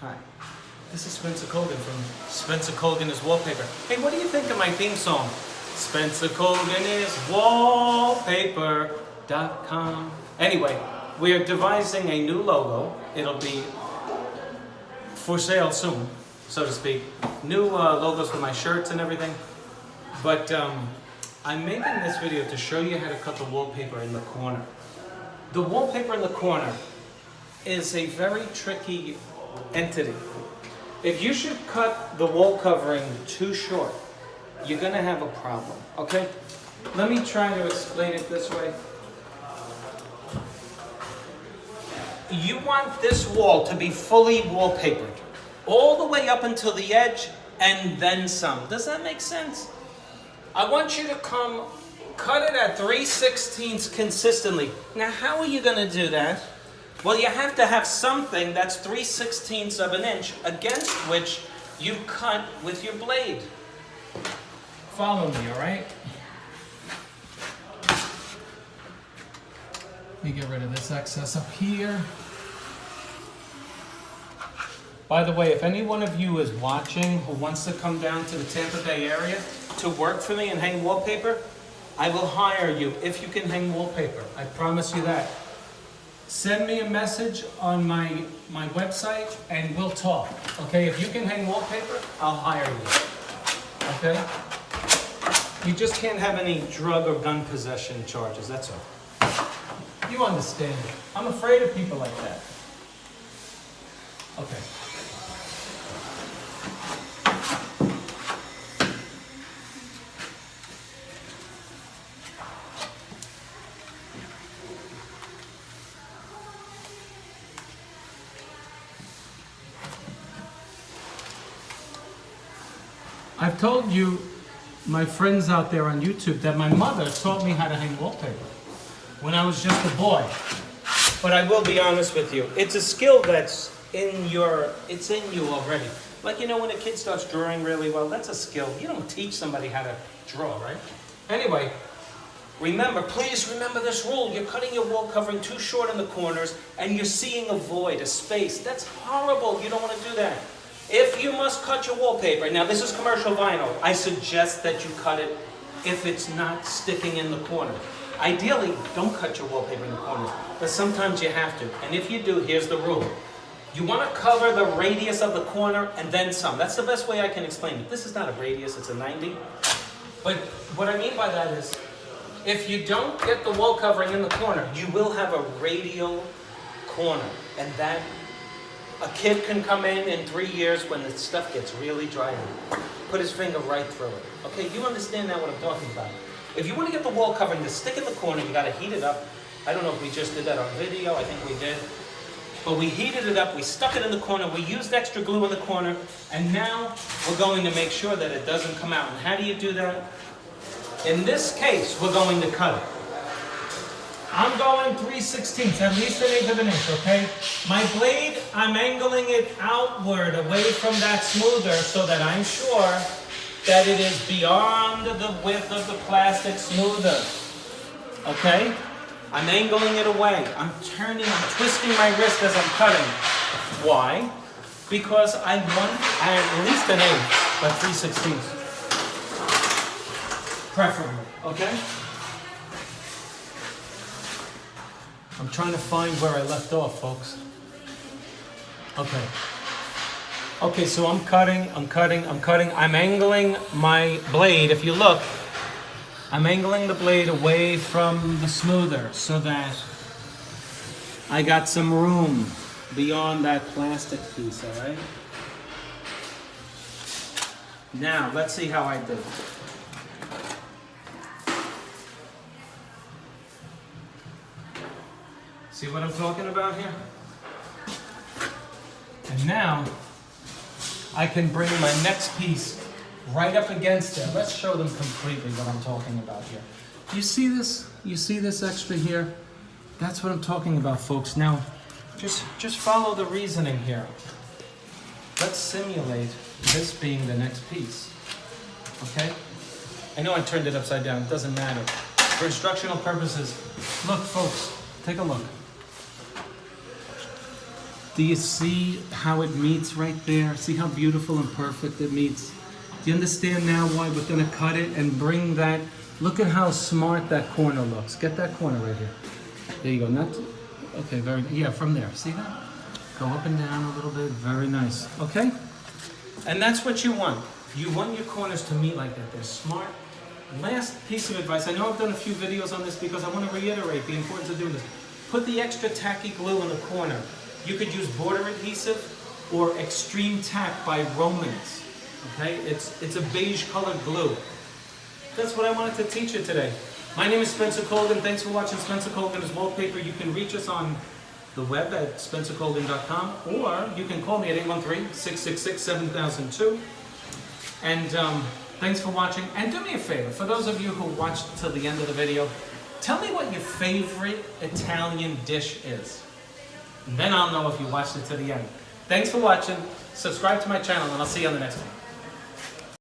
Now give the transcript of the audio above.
Hi, this is Spencer Colgan from Spencer Colgan is Wallpaper. Hey, what do you think of my theme song? Spencer Colgan is Wallpaper.com. Anyway, we are devising a new logo. It'll be for sale soon, so to speak. New logos for my shirts and everything. But I'm making this video to show you how to cut the wallpaper in the corner. The wallpaper in the corner is a very tricky entity. If you should cut the wall covering too short, you're going to have a problem, okay? Let me try to explain it this way. You want this wall to be fully wallpapered, all the way up until the edge and then some. Does that make sense? I want you to cut it at 3/16 consistently. Now, how are you going to do that? Well, you have to have something that's 3/16 of an inch against which you cut with your blade. Follow me, all right? Let me get rid of this excess up here. By the way, if any one of you is watching who wants to come down to the Tampa Bay area to work for me and hang wallpaper, I will hire you if you can hang wallpaper. I promise you that. Send me a message on my website and we'll talk. Okay, if you can hang wallpaper, I'll hire you. Okay? You just can't have any drug or gun possession charges, that's all. You understand. I'm afraid of people like that. Okay. I've told you, my friends out there on YouTube, that my mother taught me how to hang wallpaper when I was just a boy. But I will be honest with you, it's a skill that's it's in you already. Like, you know, when a kid starts drawing really well, that's a skill. You don't teach somebody how to draw, right? Anyway, please remember this rule. You're cutting your wall covering too short in the corners and you're seeing a void, a space. That's horrible. You don't want to do that. If you must cut your wallpaper, now this is commercial vinyl, I suggest that you cut it if it's not sticking in the corner. Ideally, don't cut your wallpaper in the corners, but sometimes you have to. And if you do, here's the rule. You want to cover the radius of the corner and then some. That's the best way I can explain it. This is not a radius, it's a 90. But what I mean by that is, if you don't get the wall covering in the corner, you will have a radial corner. And that a kid can come in 3 years when the stuff gets really dry and put his finger right through it. Okay, you understand now what I'm talking about. If you want to get the wall covering to stick in the corner, you got to heat it up. I don't know if we just did that on video, I think we did. But we heated it up, we stuck it in the corner, we used extra glue in the corner, and now we're going to make sure that it doesn't come out. And how do you do that? In this case, we're going to cut it. I'm going 3/16, at least 1/8 of an inch, okay? My blade, I'm angling it outward away from that smoother so that I'm sure that it is beyond the width of the plastic smoother, okay? I'm angling it away. I'm twisting my wrist as I'm cutting. Why? Because I want at least 1/8, but 3/16. Preferably, okay? I'm trying to find where I left off, folks. Okay. Okay, so I'm cutting. I'm angling my blade. If you look, I'm angling the blade away from the smoother so that I got some room beyond that plastic piece, all right? Now, let's see how I did. See what I'm talking about here? And now, I can bring my next piece right up against it. Let's show them completely what I'm talking about here. You see this? You see this extra here? That's what I'm talking about, folks. Now, just follow the reasoning here. Let's simulate this being the next piece. Okay? I know I turned it upside down. It doesn't matter. For instructional purposes, look, folks, take a look. Do you see how it meets right there? See how beautiful and perfect it meets? Do you understand now why we're gonna cut it and bring that? Look at how smart that corner looks. Get that corner right here. There you go. Not okay. Very yeah. From there. See that? Go up and down a little bit. Very nice. Okay. And that's what you want. You want your corners to meet like that. They're smart. Last piece of advice. I know I've done a few videos on this because I want to reiterate the importance of doing this. Put the extra tacky glue in the corner. You could use border adhesive or extreme tack by Romans. Okay, it's a beige colored glue. That's what I wanted to teach you today. My name is Spencer Colgan. Thanks for watching Spencer Colgan's Wallpaper. You can reach us on the web at spencercolgan.com, or you can call me at 813-666-7002. And thanks for watching. And do me a favor, for those of you who watched till the end of the video, tell me what your favorite Italian dish is. And then I'll know if you watched it to the end. Thanks for watching. Subscribe to my channel, and I'll see you on the next one.